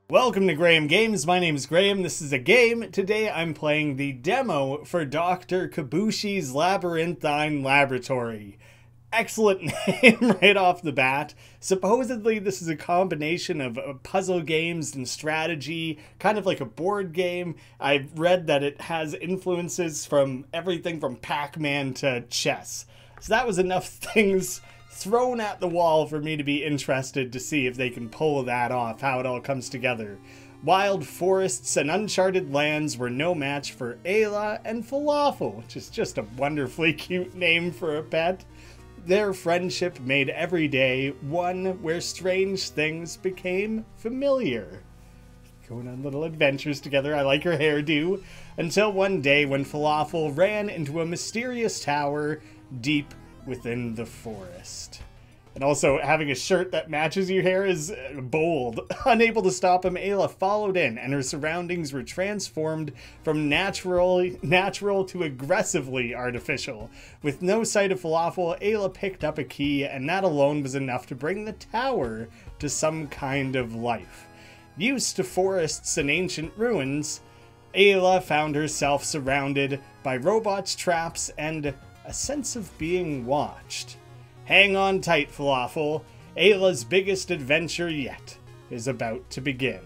Welcome to Graeme Games. My name is Graeme. This is a game. Today I'm playing the demo for Dr. Kobushi's Labyrinthine Laboratory. Excellent name right off the bat. Supposedly this is a combination of puzzle games and strategy, kind of like a board game. I've read that it has influences from everything from Pac-Man to chess. So that was enough things thrown at the wall for me to be interested to see if they can pull that off, how it all comes together. Wild forests and uncharted lands were no match for Ayla and Falafel, which is just a wonderfully cute name for a pet. Their friendship made every day one where strange things became familiar. Going on little adventures together. I like her hairdo. Until one day when Falafel ran into a mysterious tower deep within the forest. And also, having a shirt that matches your hair is bold. Unable to stop him, Ayla followed in, and her surroundings were transformed from natural to aggressively artificial. With no sight of Falafel, Ayla picked up a key, and that alone was enough to bring the tower to some kind of life. Used to forests and ancient ruins, Ayla found herself surrounded by robots, traps, and a sense of being watched. Hang on tight, Falafel. Ayla's biggest adventure yet is about to begin.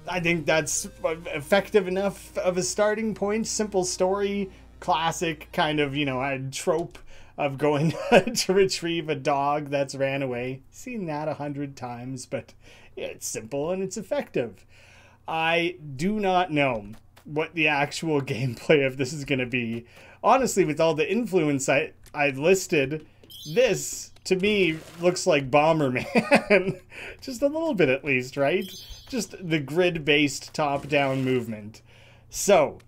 I think that's effective enough of a starting point. Simple story, classic kind of, a trope of going to retrieve a dog that's ran away. Seen that 100 times, but it's simple and it's effective. I do not know what the actual gameplay of this is going to be. Honestly, with all the influence I listed, this, to me, looks like Bomberman. Just a little bit at least, right? Just the grid-based top-down movement. So,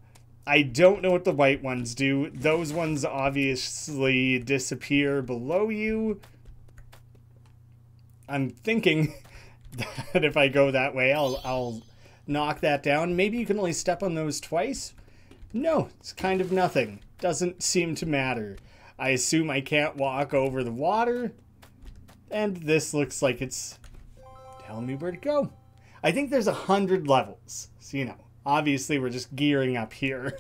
I don't know what the white ones do. Those ones obviously disappear below you. I'm thinking that if I go that way, I'll knock that down. Maybe you can only step on those twice? No, it's kind of nothing. Doesn't seem to matter. I assume I can't walk over the water. And this looks like it's telling me where to go. I think there's 100 levels. So, obviously we're just gearing up here.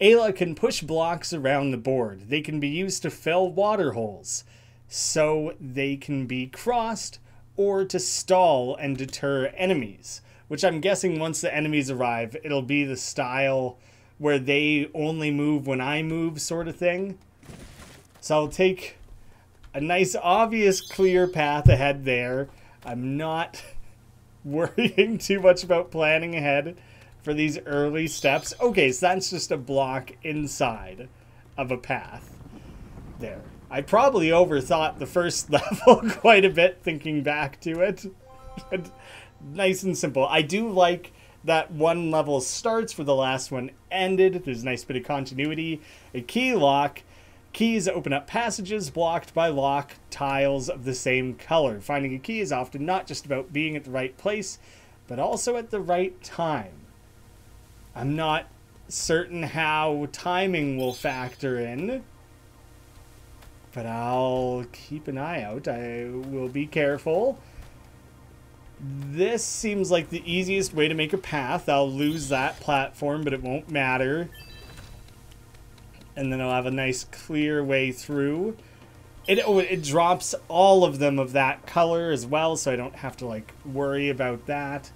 Ayla can push blocks around the board. They can be used to fill water holes. So they can be crossed or to stall and deter enemies. Which I'm guessing once the enemies arrive, it'll be the style where they only move when I move sort of thing. So I'll take a nice, obvious, clear path ahead there. I'm not worrying too much about planning ahead for these early steps. Okay, so that's just a block inside of a path. There. I probably overthought the first level quite a bit thinking back to it. But nice and simple. I do like that one level starts where the last one ended. There's a nice bit of continuity. A key lock. Keys open up passages blocked by lock tiles of the same color. Finding a key is often not just about being at the right place, but also at the right time. I'm not certain how timing will factor in, but I'll keep an eye out. I will be careful. This seems like the easiest way to make a path. I'll lose that platform, but it won't matter. And then I'll have a nice clear way through. It drops all of them of that color as well, so I don't have to worry about that.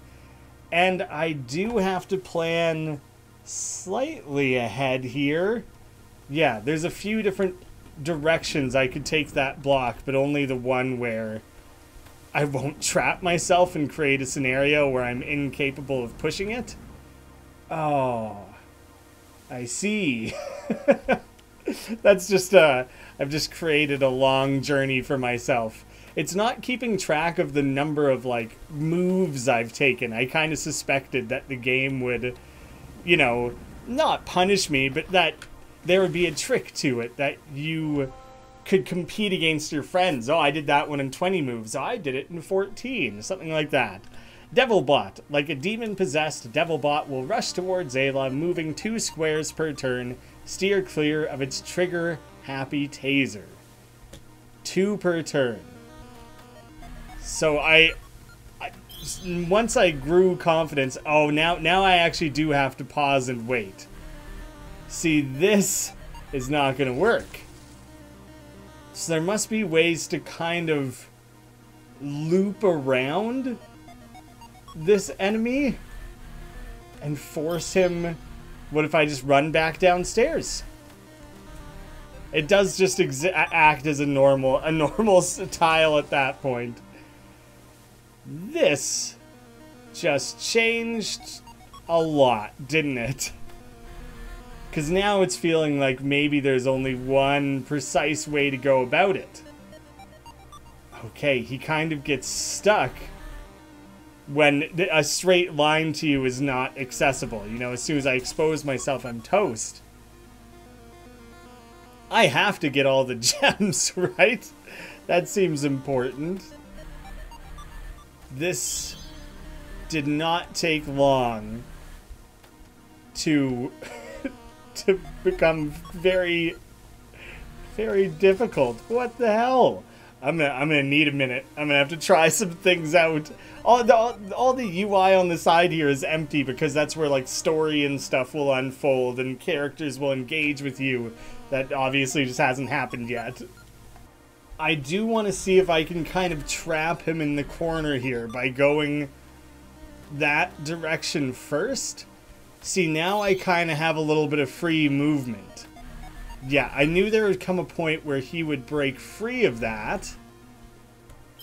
And I do have to plan slightly ahead here. Yeah, there's a few different directions I could take that block, but only the one where I won't trap myself and create a scenario where I'm incapable of pushing it. Oh, I see. That's just, I've just created a long journey for myself. It's not keeping track of the number of, moves I've taken. I kind of suspected that the game would, not punish me, but that there would be a trick to it, that you could compete against your friends. Oh, I did that one in 20 moves. Oh, I did it in 14. Something like that. Devilbot. Like a demon-possessed, Devilbot will rush towards Ayla, moving 2 squares per turn. Steer clear of its trigger-happy taser. 2 per turn. So once I grew confidence, oh, now I actually do have to pause and wait. See, this is not going to work. So there must be ways to kind of loop around this enemy and force him. What if I just run back downstairs? It does just act as a normal tile at that point. This just changed a lot, didn't it? Because now it's feeling like maybe there's only one precise way to go about it. Okay, he kind of gets stuck when a straight line to you is not accessible. You know, as soon as I expose myself, I'm toast. I have to get all the gems, right? That seems important. This did not take long to to become very, very difficult. What the hell? I'm gonna need a minute. I'm gonna have to try some things out. All the UI on the side here is empty because that's where like story and stuff will unfold and characters will engage with you. That obviously just hasn't happened yet. I do want to see if I can kind of trap him in the corner here by going that direction first. See, now I kind of have a little bit of free movement. Yeah, I knew there would come a point where he would break free of that.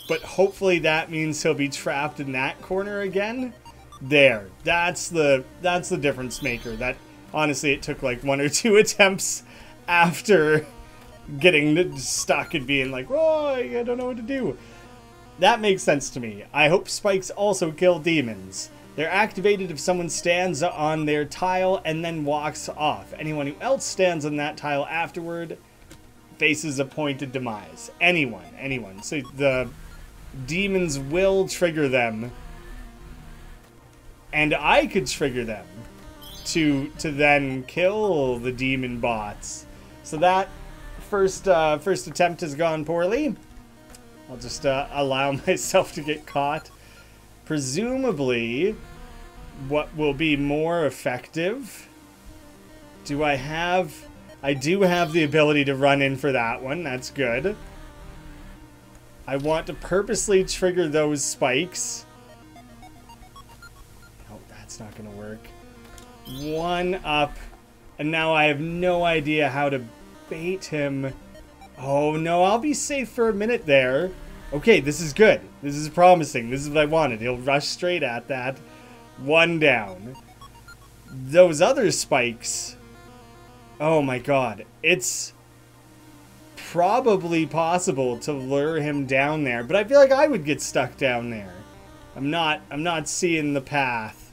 But hopefully that means he'll be trapped in that corner again. There. That's the difference maker. That, honestly, it took like 1 or 2 attempts after getting stuck and being like, oh, I don't know what to do. That makes sense to me. I hope spikes also kill demons. They're activated if someone stands on their tile and then walks off. Anyone who else stands on that tile afterward faces a pointed demise. Anyone. So the demons will trigger them. And I could trigger them to then kill the demon bots. So that first attempt has gone poorly. I'll just allow myself to get caught. Presumably, what will be more effective? I do have the ability to run in for that one. That's good. I want to purposely trigger those spikes. Oh, that's not going to work. 1 up. And now I have no idea how to bait him. Oh, no, I'll be safe for a minute there. Okay, this is good. This is promising. This is what I wanted. He'll rush straight at that. 1 down. Those other spikes. Oh my god. It's probably possible to lure him down there, but I feel like I would get stuck down there. I'm not seeing the path.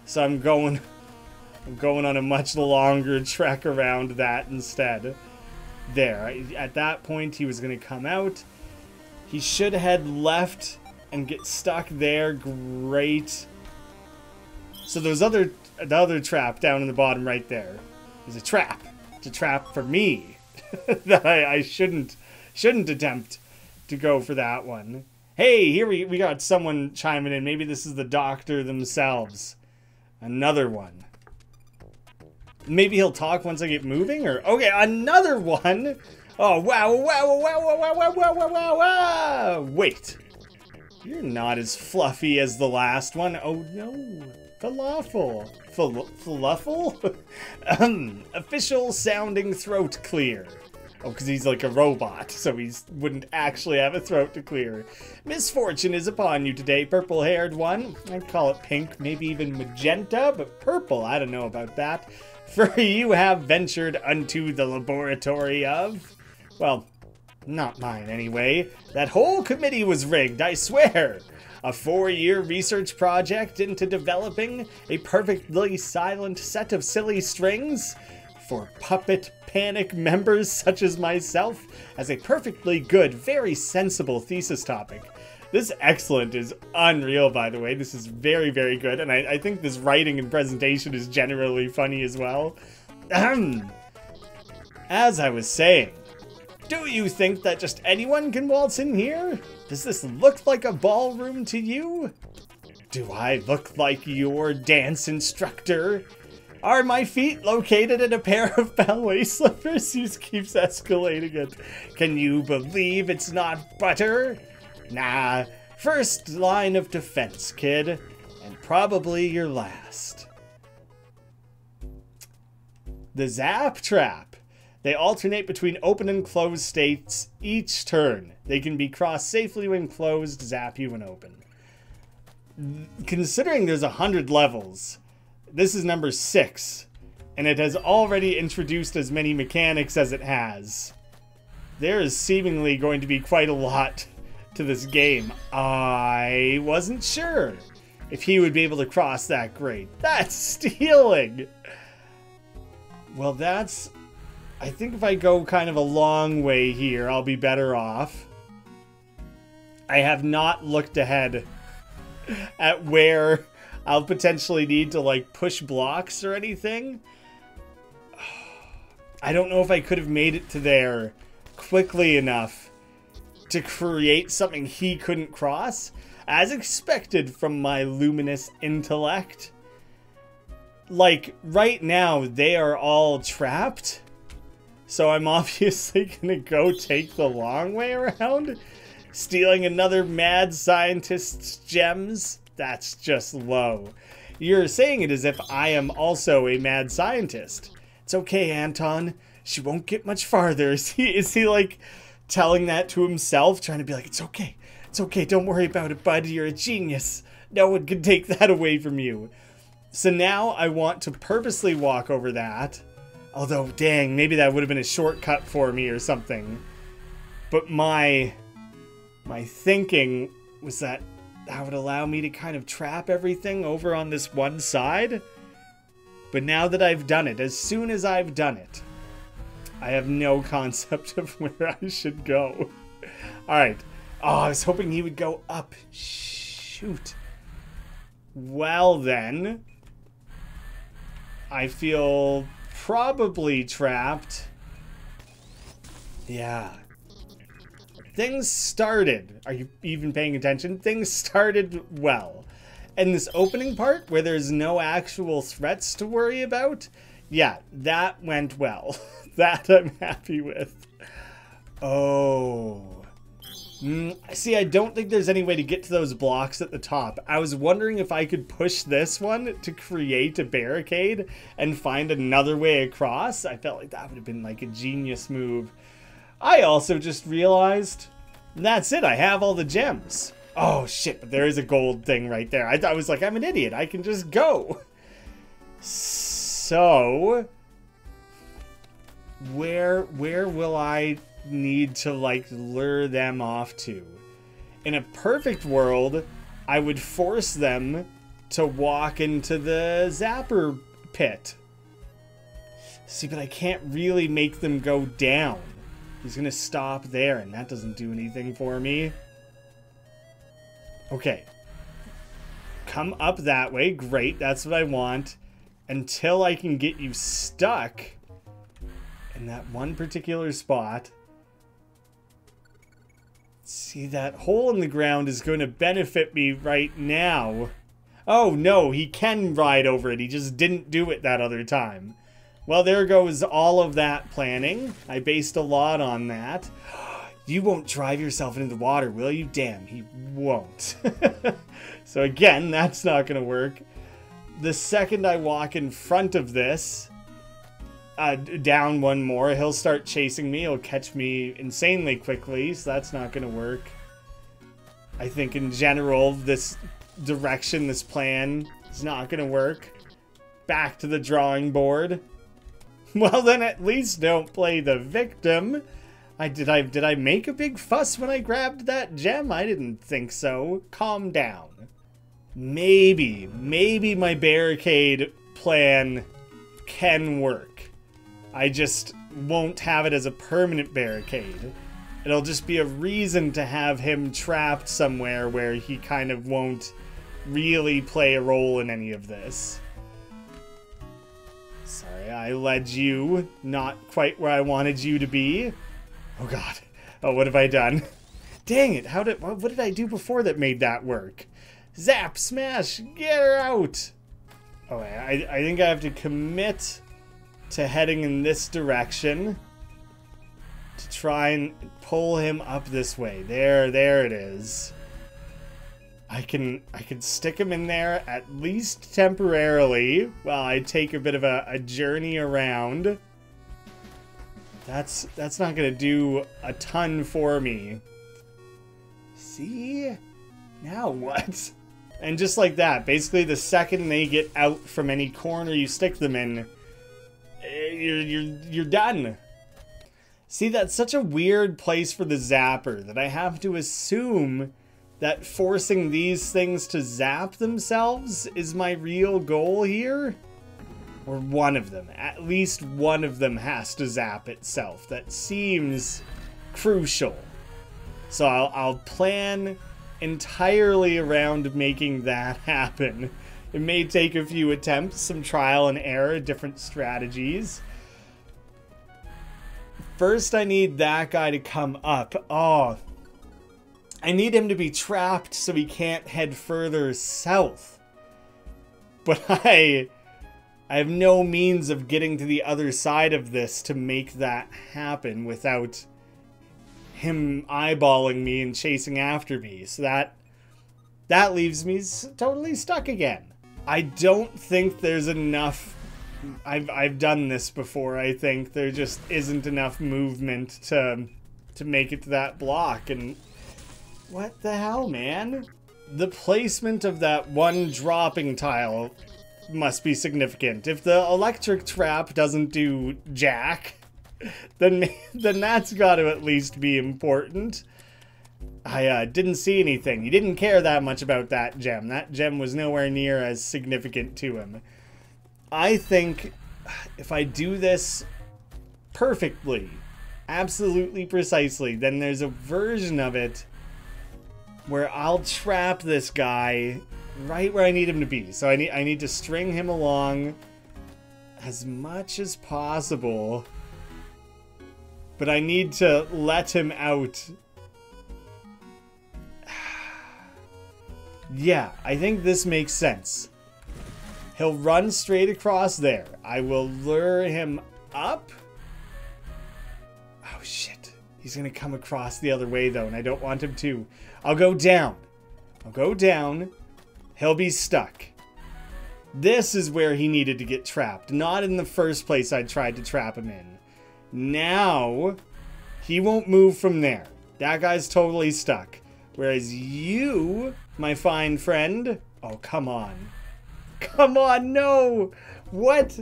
So I'm going on a much longer trek around that instead. There. At that point, he was going to come out. He should head left and get stuck there. Great. So the other trap down in the bottom right there is a trap. It's a trap for me. That I shouldn't attempt to go for that one. Hey, here we got someone chiming in. Maybe this is the doctor themselves. Another one. Maybe he'll talk once I get moving, or okay, another one. Oh wow! Wait, you're not as fluffy as the last one. Oh no, falafel, falafel. Official sounding throat clear. Oh, because he's like a robot, so he wouldn't actually have a throat to clear. Misfortune is upon you today, purple-haired one. I'd call it pink, maybe even magenta, but purple, I don't know about that. For you have ventured unto the laboratory of... Well, not mine anyway. That whole committee was rigged, I swear. A 4-year research project into developing a perfectly silent set of silly strings for puppet panic members such as myself as a perfectly good, very sensible thesis topic. This excellent is unreal, by the way. This is very, very good, and I think this writing and presentation is generally funny as well. As I was saying, do you think that just anyone can waltz in here? Does this look like a ballroom to you? Do I look like your dance instructor? Are my feet located in a pair of ballet slippers? He keeps escalating it. Can you believe it's not butter? Nah, first line of defense, kid. And probably your last. The Zap Trap. They alternate between open and closed states each turn. They can be crossed safely when closed, zap you when open. Considering there's 100 levels, this is number 6, and it has already introduced as many mechanics as it has. There is seemingly going to be quite a lot to this game. I wasn't sure if he would be able to cross that grade. That's stealing! Well, I think if I go kind of a long way here, I'll be better off. I have not looked ahead at where I'll potentially need to, like, push blocks or anything. I don't know if I could have made it to there quickly enough to create something he couldn't cross, as expected from my luminous intellect. Like, right now, they are all trapped, so I'm obviously gonna go take the long way around. Stealing another mad scientist's gems? That's just low. You're saying it as if I am also a mad scientist. It's okay, Anton. She won't get much farther. Is he like telling that to himself? Trying to be like, it's okay. It's okay. Don't worry about it, bud. You're a genius. No one can take that away from you. So now I want to purposely walk over that. Although, dang, maybe that would have been a shortcut for me or something. But my thinking was that would allow me to kind of trap everything over on this one side. But now that I've done it, as soon as I've done it, I have no concept of where I should go. Alright. Oh, I was hoping he would go up. Shoot. Well then, I feel probably trapped. Yeah. Things started. Are you even paying attention? Things started well. And this opening part where there's no actual threats to worry about, yeah, that went well. That I'm happy with. Oh. See, I don't think there's any way to get to those blocks at the top. I was wondering if I could push this one to create a barricade and find another way across. I felt like that would have been like a genius move. I also just realized that's it. I have all the gems. Oh shit, but there is a gold thing right there. I was like, I'm an idiot. I can just go. So where will I need to like lure them off to? In a perfect world, I would force them to walk into the zapper pit. See, but I can't really make them go down. He's gonna stop there, and that doesn't do anything for me. Okay. Come up that way. Great, that's what I want. Until I can get you stuck in that one particular spot. See, that hole in the ground is going to benefit me right now. Oh, no, he can ride over it. He just didn't do it that other time. Well, there goes all of that planning. I based a lot on that. You won't drive yourself into the water, will you? Damn, he won't. So again, that's not going to work. The second I walk in front of this, down one more, he'll start chasing me. He'll catch me insanely quickly, so that's not going to work. I think in general, this direction, this plan is not going to work. Back to the drawing board. Well, then at least don't play the victim. Did I make a big fuss when I grabbed that gem? I didn't think so. Calm down. Maybe my barricade plan can work. I just won't have it as a permanent barricade. It'll just be a reason to have him trapped somewhere where he kind of won't really play a role in any of this. Sorry, I led you not quite where I wanted you to be. Oh god. Oh, what have I done? Dang it, what did I do before that made that work? Zap, smash, get her out. Oh, I think I have to commit to heading in this direction to try and pull him up this way. There it is. I can stick him in there at least temporarily while I take a bit of a journey around. That's not gonna do a ton for me. See? Now what? And just like that, basically the second they get out from any corner you stick them in, you're done. See, that's such a weird place for the zapper that I have to assume that forcing these things to zap themselves is my real goal here. Or one of them. At least one of them has to zap itself. That seems crucial. So I'll plan entirely around making that happen. It may take a few attempts, some trial and error, different strategies. First, I need that guy to come up. Oh, I need him to be trapped so he can't head further south. But I have no means of getting to the other side of this to make that happen without him eyeballing me and chasing after me. So that leaves me totally stuck again. I don't think there's enough. I've done this before. I think there just isn't enough movement to make it to that block. And what the hell, man? The placement of that one dropping tile must be significant. If the electric trap doesn't do jack, then that's got to at least be important. I didn't see anything. He didn't care that much about that gem. That gem was nowhere near as significant to him. I think if I do this perfectly, absolutely precisely, then there's a version of it where I'll trap this guy right where I need him to be. So I need to string him along as much as possible, but I need to let him out. Yeah, I think this makes sense. He'll run straight across there. I will lure him up. Oh shit. He's gonna come across the other way though, and I don't want him to. I'll go down. I'll go down. He'll be stuck. This is where he needed to get trapped, not in the first place I tried to trap him in. Now, he won't move from there. That guy's totally stuck. Whereas you, my fine friend... Oh, come on. Come on, no! What?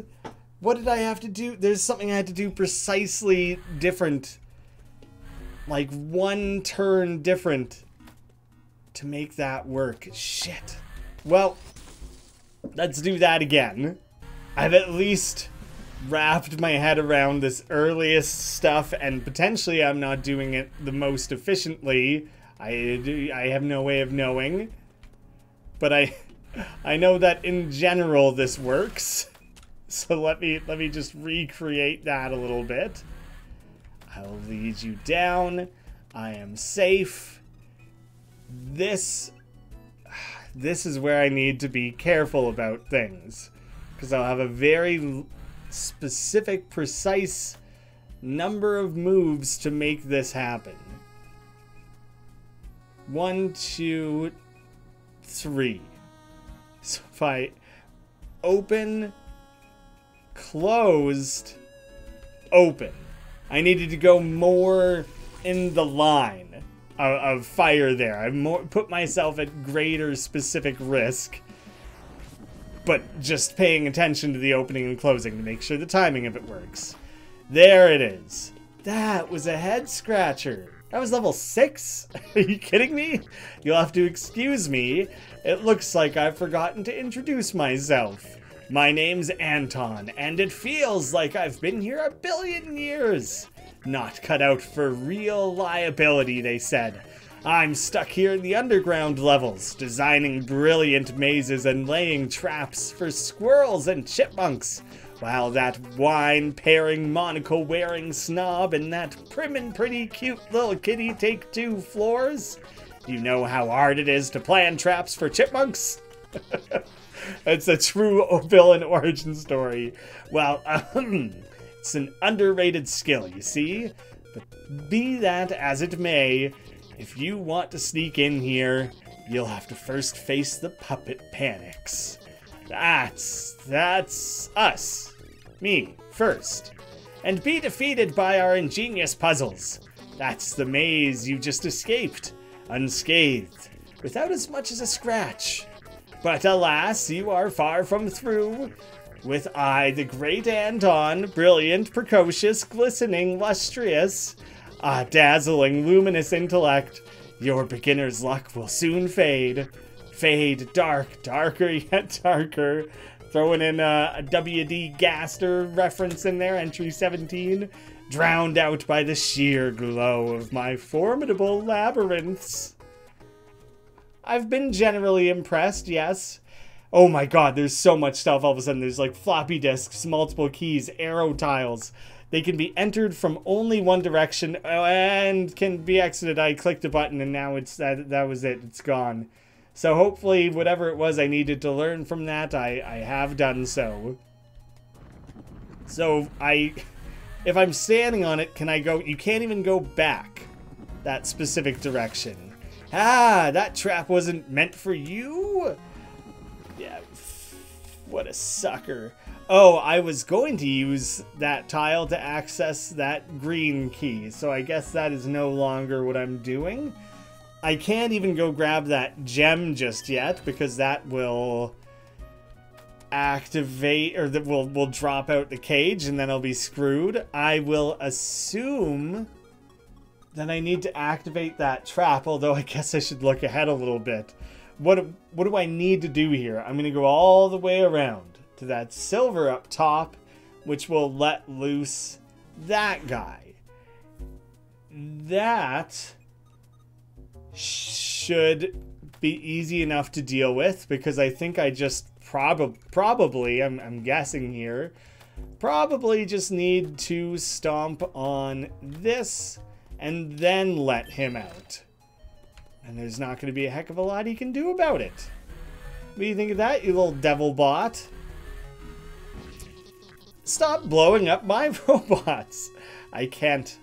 What did I have to do? There's something I had to do precisely different. Like one turn different to make that work. Shit. Well, let's do that again. I've at least wrapped my head around this earliest stuff, and potentially I'm not doing it the most efficiently. I have no way of knowing. But I know that in general this works. So let me just recreate that a little bit. I'll lead you down. I am safe. This is where I need to be careful about things, because I'll have a very specific, precise number of moves to make this happen. 1, 2, 3. So if I open, closed, open. I needed to go more in the line of fire there. I put myself at greater specific risk, but just paying attention to the opening and closing to make sure the timing of it works. There it is. That was a head scratcher. That was level 6? Are you kidding me? You'll have to excuse me. It looks like I've forgotten to introduce myself. My name's Anton, and it feels like I've been here a billion years. Not cut out for real liability, they said. I'm stuck here in the underground levels, designing brilliant mazes and laying traps for squirrels and chipmunks, while that wine-pairing, monocle-wearing snob and that prim and pretty cute little kitty take 2 floors. You know how hard it is to plan traps for chipmunks? It's a true villain origin story. Well, it's an underrated skill, you see? But be that as it may, if you want to sneak in here, you'll have to first face the puppet panics. That's us. Me, first. And be defeated by our ingenious puzzles. That's the maze you just escaped, unscathed, without as much as a scratch. But alas, you are far from through. With I, the great Anton, brilliant, precocious, glistening, lustrous, dazzling, luminous intellect, your beginner's luck will soon fade. Fade, dark, darker yet darker. Throwing in a W.D. Gaster reference in there, entry 17. Drowned out by the sheer glow of my formidable labyrinths. I've been generally impressed, yes. Oh my god, there's so much stuff all of a sudden. There's like floppy disks, multiple keys, arrow tiles. They can be entered from only one direction and can be exited. I clicked a button and now it's that was it. It's gone. So hopefully whatever it was I needed to learn from that, I have done so. So if I'm standing on it, can I go? You can't even go back that specific direction. Ah, that trap wasn't meant for you? Yeah, what a sucker. Oh, I was going to use that tile to access that green key, so I guess that is no longer what I'm doing. I can't even go grab that gem just yet, because that will activate, or that will drop out the cage, and then I'll be screwed. I will assume that I need to activate that trap, although I guess I should look ahead a little bit. What do I need to do here? I'm going to go all the way around to that silver up top, which will let loose that guy. That should be easy enough to deal with, because I think I just probably, I'm guessing here, probably just need to stomp on this and then let him out. And there's not going to be a heck of a lot he can do about it. What do you think of that, you little devil bot? Stop blowing up my robots. I cannot.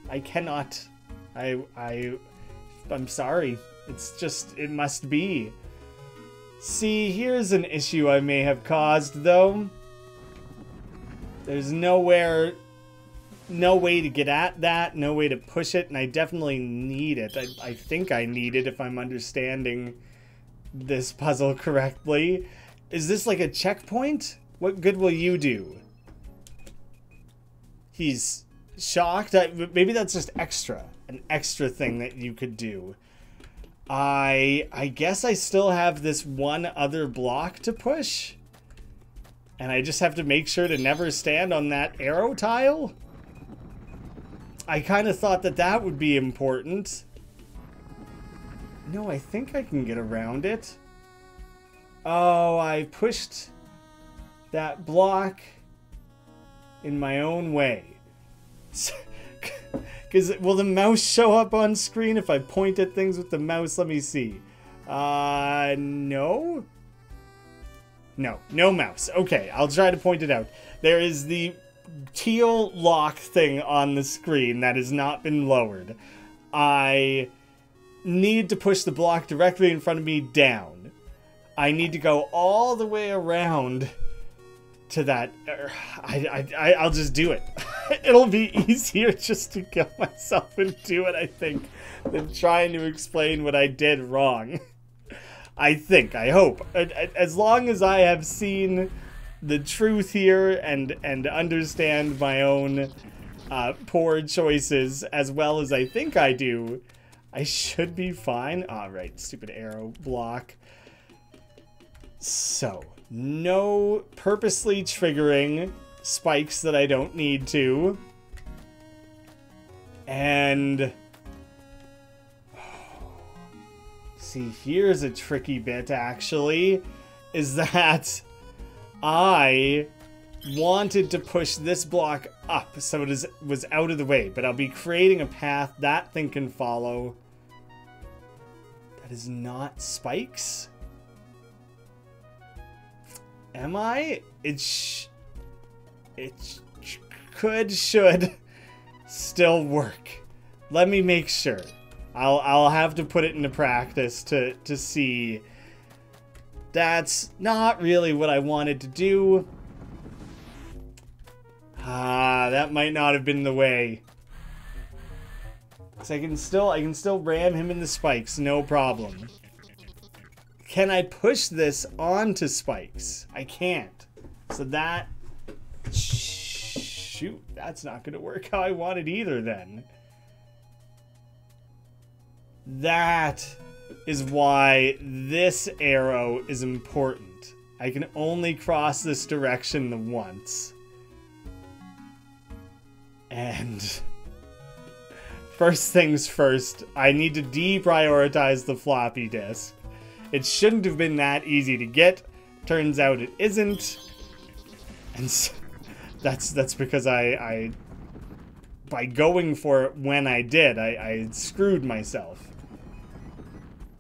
I'm sorry. It's just, it must be. See, here's an issue I may have caused, though. There's no way to get at that, no way to push it, and I definitely need it. I think I need it if I'm understanding this puzzle correctly. Is this like a checkpoint? What good will you do? He's shocked. Maybe that's just extra. An extra thing that you could do. I guess I still have this one other block to push. And I just have to make sure to never stand on that arrow tile. I kind of thought that that would be important. No, I think I can get around it. Oh, I pushed that block in my own way. Because will the mouse show up on screen if I point at things with the mouse? Let me see. No? No mouse. Okay, I'll try to point it out. There is the teal lock thing on the screen that has not been lowered. I need to push the block directly in front of me down. I need to go all the way around to that. I'll just do it. It'll be easier just to kill myself and do it, I think, than trying to explain what I did wrong. I hope. As long as I have seen the truth here and understand my own poor choices as well as I think I do, I should be fine. All right, stupid arrow block. So, no purposely triggering spikes that I don't need to. And see, here's a tricky bit, actually, is that I wanted to push this block up so it was out of the way, but I'll be creating a path that thing can follow. That is not spikes. Am I? It should still work. Let me make sure. I'll have to put it into practice to see. That's not really what I wanted to do. Ah, that might not have been the way. So I can still ram him in the spikes, no problem. Can I push this onto spikes? I can't. So that... Shoot, that's not going to work how I want it either then. That is why this arrow is important. I can only cross this direction the once. And... first things first, I need to deprioritize the floppy disk. It shouldn't have been that easy to get. Turns out it isn't. And so that's because I by going for it when I did, I screwed myself.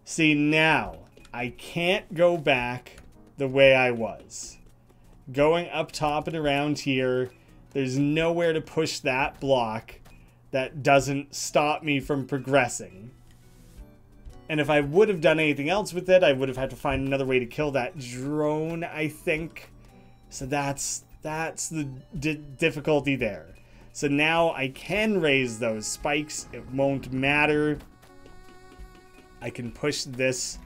See, now, I can't go back the way I was. Going up top and around here, there's nowhere to push that block that doesn't stop me from progressing. And if I would have done anything else with it, I would have had to find another way to kill that drone, I think. So that's the difficulty there. So now I can raise those spikes. It won't matter. I can push this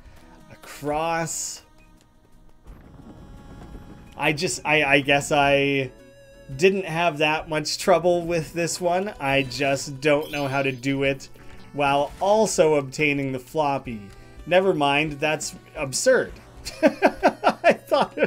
across. I guess I didn't have that much trouble with this one. I just don't know how to do it while also obtaining the floppy. Never mind, that's absurd. I thought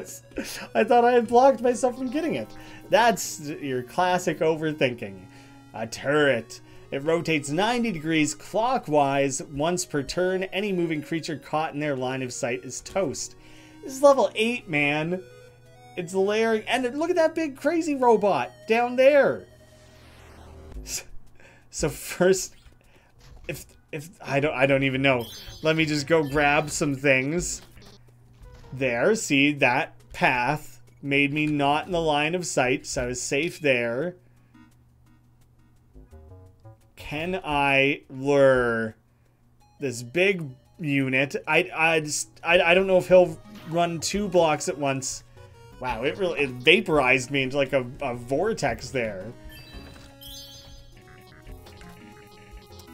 I had blocked myself from getting it. That's your classic overthinking. A turret. It rotates 90 degrees clockwise once per turn. Any moving creature caught in their line of sight is toast. This is level 8, man. It's layering, and look at that big crazy robot down there. So first, if I don't even know. Let me just go grab some things. There, see, that path made me not in the line of sight, so I was safe there. Can I lure this big unit? I don't know if he'll run 2 blocks at once. Wow, it vaporized me into like a vortex there.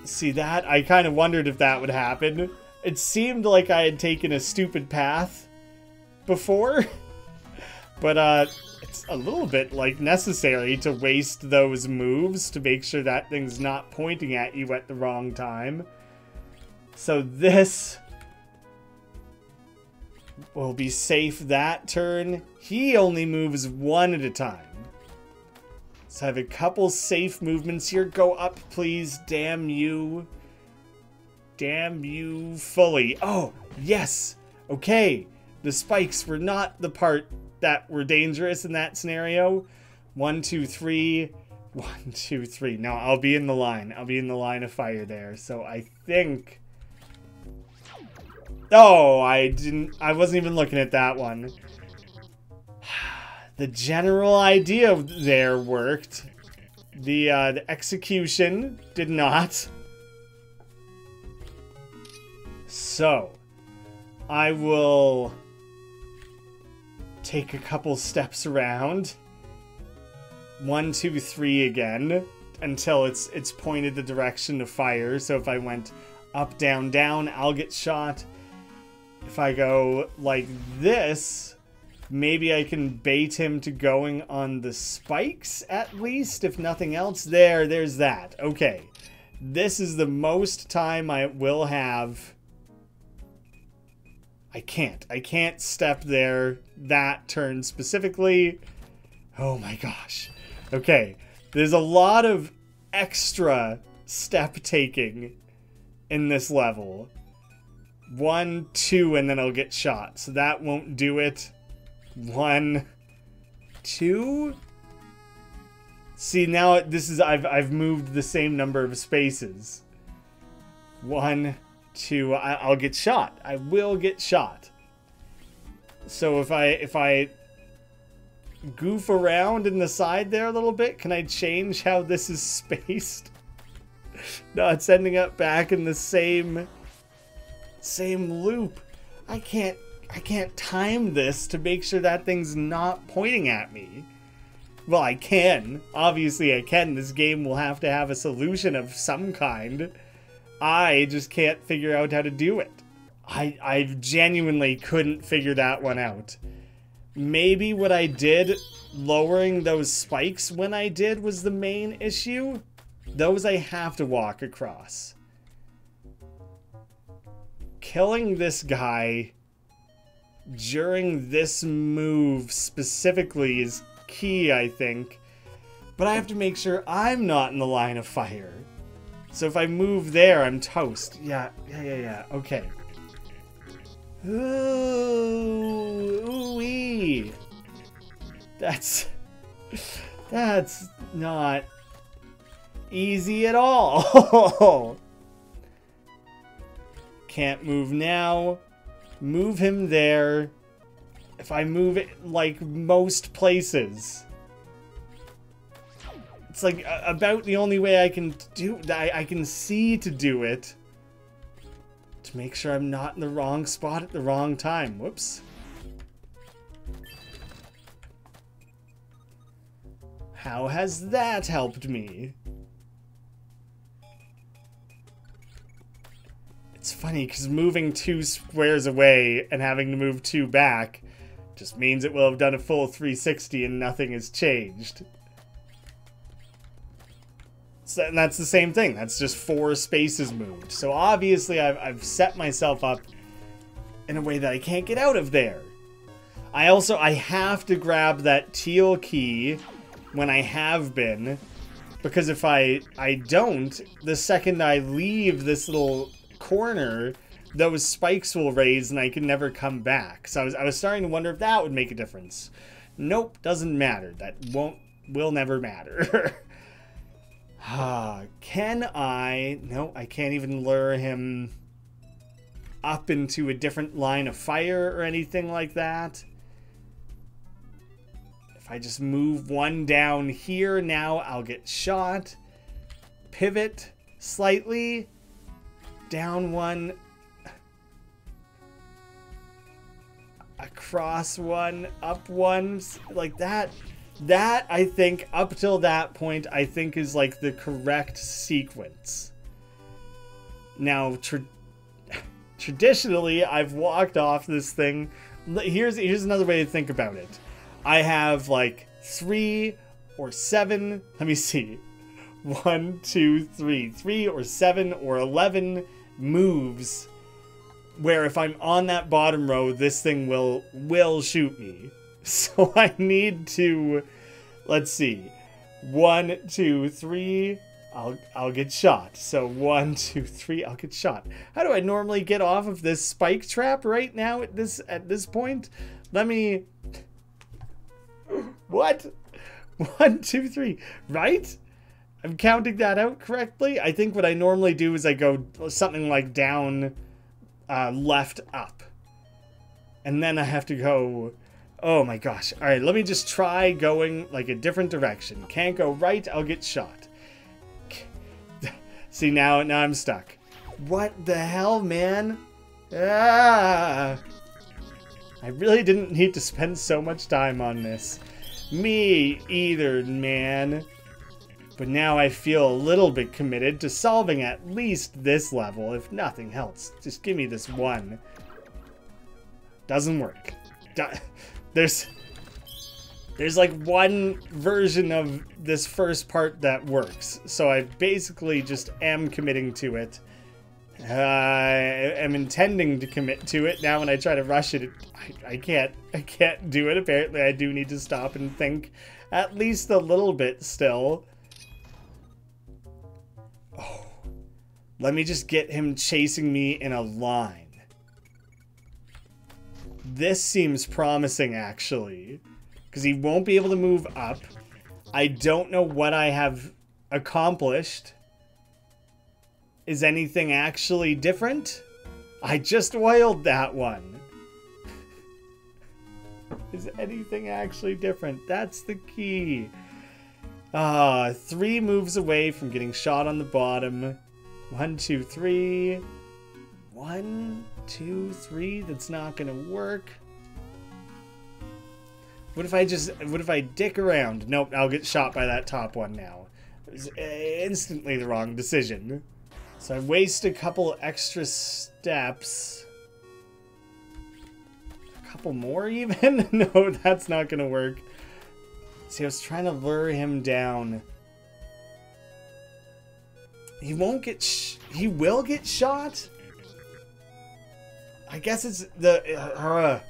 See that? I kind of wondered if that would happen. It seemed like I had taken a stupid path before. But it's a little bit like necessary to waste those moves to make sure that thing's not pointing at you at the wrong time. So this will be safe that turn. He only moves 1 at a time. So I have a couple safe movements here. Go up, please. Damn you. Damn you fully. Oh, yes. Okay. The spikes were not the part that were dangerous in that scenario. 1, 2, 3. 1, 2, 3. No, I'll be in the line. I'll be in the line of fire there. So I think... Oh, I wasn't even looking at that one. The general idea there worked. The execution did not. So, I will take a couple steps around. 1, 2, 3 again until it's pointed the direction to fire. So if I went up, down, down, I'll get shot. If I go like this, maybe I can bait him to going on the spikes at least, if nothing else. There's that. Okay. This is the most time I will have. I can't step there that turn specifically. Oh my gosh. Okay. There's a lot of extra step taking in this level. 1, 2, and then I'll get shot. So that won't do it. 1, 2. See, now this is I've moved the same number of spaces. 1, to... I'll get shot. I will get shot. So if I goof around in the side there a little bit, can I change how this is spaced? No, it's ending up back in the same loop. I can't time this to make sure that thing's not pointing at me. Well, I can. Obviously, I can. This game will have to have a solution of some kind. I just can't figure out how to do it. I genuinely couldn't figure that one out. Maybe what I did, lowering those spikes when I did, was the main issue. Those I have to walk across. Killing this guy during this move specifically is key, I think. But I have to make sure I'm not in the line of fire. So if I move there, I'm toast. Yeah. Okay. Ooh-wee. That's not easy at all. Can't move now. Move him there. If I move it like most places, it's like about the only way I can do that. I can see to do it to make sure I'm not in the wrong spot at the wrong time. Whoops. How has that helped me? It's funny because moving 2 squares away and having to move 2 back just means it will have done a full 360 and nothing has changed. So, and that's the same thing. That's just 4 spaces moved. So obviously I've set myself up in a way that I can't get out of there. I have to grab that teal key when I have been, because if I don't, the second I leave this little corner, those spikes will raise and I can never come back. So I was starting to wonder if that would make a difference. Nope, doesn't matter. That will never matter. Can I? No, I can't even lure him up into a different line of fire or anything like that. If I just move 1 down here, now I'll get shot. Pivot slightly. Down 1. Across 1. Up 1. Like that. That, I think, up till that point, I think is like the correct sequence. Now, traditionally, I've walked off this thing. Here's another way to think about it. I have like 3 or 7. Let me see. 1, 2, 3. 3 or 7 or 11 moves where if I'm on that bottom row, this thing will shoot me. So I need to, let's see, 1, 2, 3, I'll get shot. So 1, 2, 3, I'll get shot. How do I normally get off of this spike trap right now at this point? Let me, what? 1, 2, 3, right? I'm counting that out correctly. I think what I normally do is I go something like down, left, up. And then I have to go, oh my gosh. All right, let me just try going like a different direction. Can't go right, I'll get shot. See, now I'm stuck. What the hell, man? Ah! I really didn't need to spend so much time on this. Me either, man. But now I feel a little bit committed to solving at least this level, if nothing else. Just give me this one. Doesn't work. There's like one version of this first part that works. So I basically just am committing to it. I am intending to commit to it. Now when I try to rush it, I can't do it. Apparently I do need to stop and think at least a little bit still. Oh, let me just get him chasing me in a line. This seems promising, actually, because he won't be able to move up. I don't know what I have accomplished. Is anything actually different? I just oiled that one. Is anything actually different? That's the key. 3 moves away from getting shot on the bottom. 1, 2, 3. 1, 2, 3. That's not gonna work. What if I dick around? Nope, I'll get shot by that top one now. It was instantly the wrong decision. So I waste a couple extra steps. A couple more even? No, that's not gonna work. See, I was trying to lure him down. He won't get he will get shot? I guess it's the...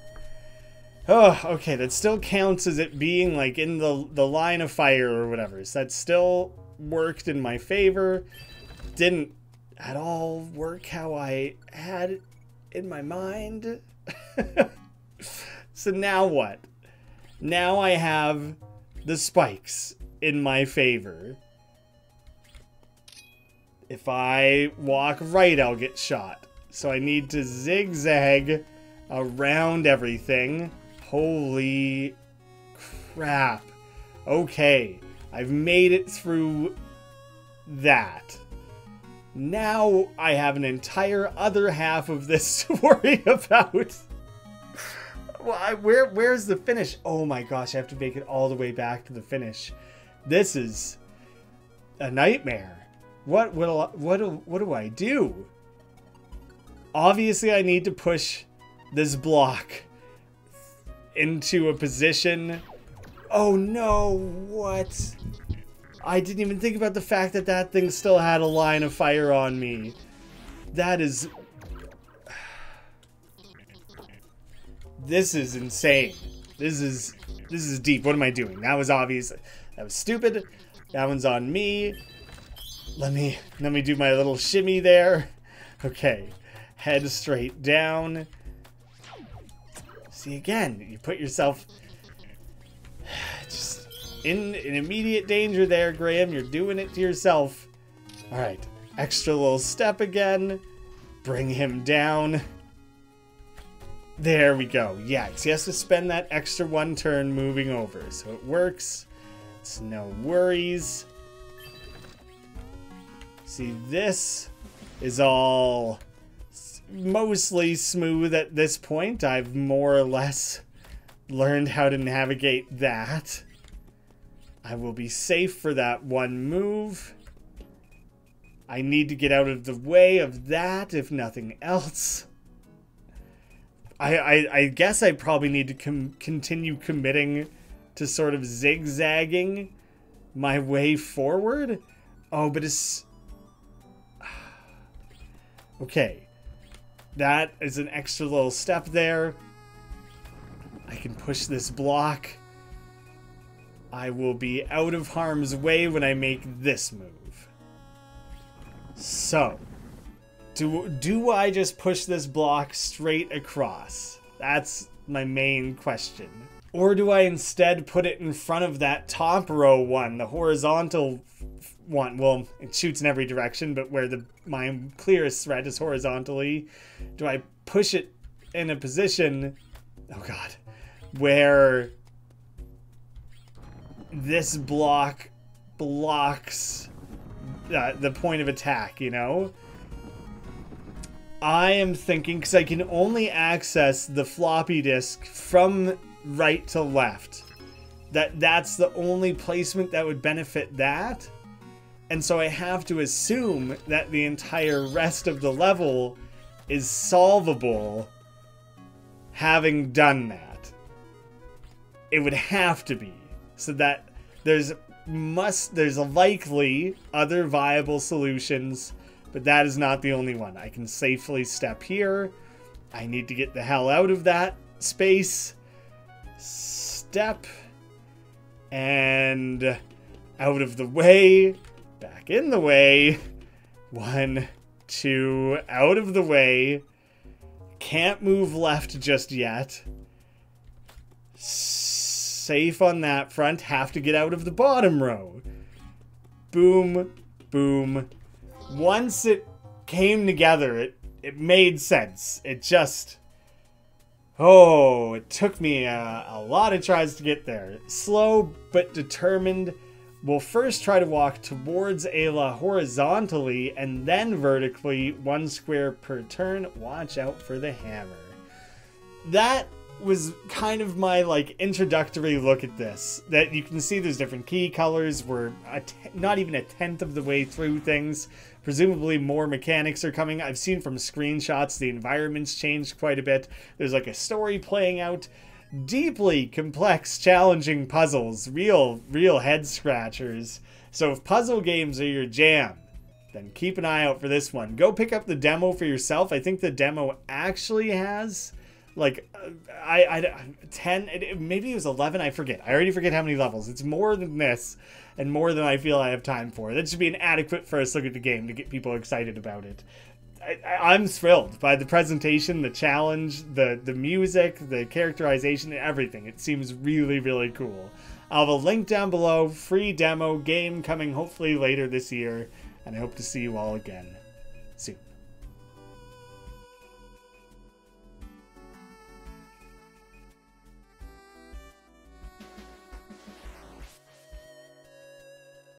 Oh, okay, that still counts as it being like in the line of fire or whatever. So that still worked in my favor. Didn't at all work how I had it in my mind. So now what? Now I have the spikes in my favor. If I walk right, I'll get shot. So I need to zigzag around everything. Holy crap. Okay, I've made it through that. Now I have an entire other half of this to worry about. Well, where's the finish? Oh my gosh, I have to make it all the way back to the finish. This is a nightmare. What do I do? Obviously, I need to push this block into a position. Oh no, what? I didn't even think about the fact that that thing still had a line of fire on me. That is... This is insane. This is deep. What am I doing? That was obvious. That was stupid. That one's on me. Let me do my little shimmy there. Okay. Head straight down. See, again, you put yourself just in immediate danger there, Graeme. You're doing it to yourself. All right. Extra little step again. Bring him down. There we go. Yeah, he has to spend that extra 1 turn moving over. So it works. It's no worries. See, this is all mostly smooth at this point. I've more or less learned how to navigate that. I will be safe for that 1 move. I need to get out of the way of that, if nothing else. I guess I probably need to continue committing to sort of zigzagging my way forward. Oh, but it's... Okay. That is an extra little step there. I can push this block. I will be out of harm's way when I make this move. So... Do I just push this block straight across? That's my main question. Or do I instead put it in front of that top row one, the horizontal one? Well, it shoots in every direction, but where my clearest threat is horizontally. Do I push it in a position, oh god, where this block blocks the point of attack, you know? I am thinking, because I can only access the floppy disk from right to left, that's the only placement that would benefit that. And so I have to assume that the entire rest of the level is solvable having done that. It would have to be. So that there's likely other viable solutions, but that is not the only one. I can safely step here. I need to get the hell out of that space. Step. And out of the way. Back in the way. 1, 2, out of the way. Can't move left just yet. Safe on that front. Have to get out of the bottom row. Boom, boom. Once it came together, it made sense. It just... Oh, it took me a lot of tries to get there. Slow but determined. We'll first try to walk towards Ayla horizontally and then vertically, 1 square per turn. Watch out for the hammer. That was kind of my like introductory look at this. That you can see there's different key colors. We're not even a tenth of the way through things. Presumably more mechanics are coming. I've seen from screenshots the environment's changed quite a bit. There's like a story playing out. Deeply complex, challenging puzzles. Real head scratchers. So if puzzle games are your jam, then keep an eye out for this one. Go pick up the demo for yourself. I think the demo actually has like 10, maybe it was 11, I forget. I already forget how many levels. It's more than this and more than I feel I have time for. That should be an adequate first look at the game to get people excited about it. I'm thrilled by the presentation, the challenge, the music, the characterization, everything. It seems really, really cool. I'll have a link down below, free demo game coming hopefully later this year, and I hope to see you all again soon.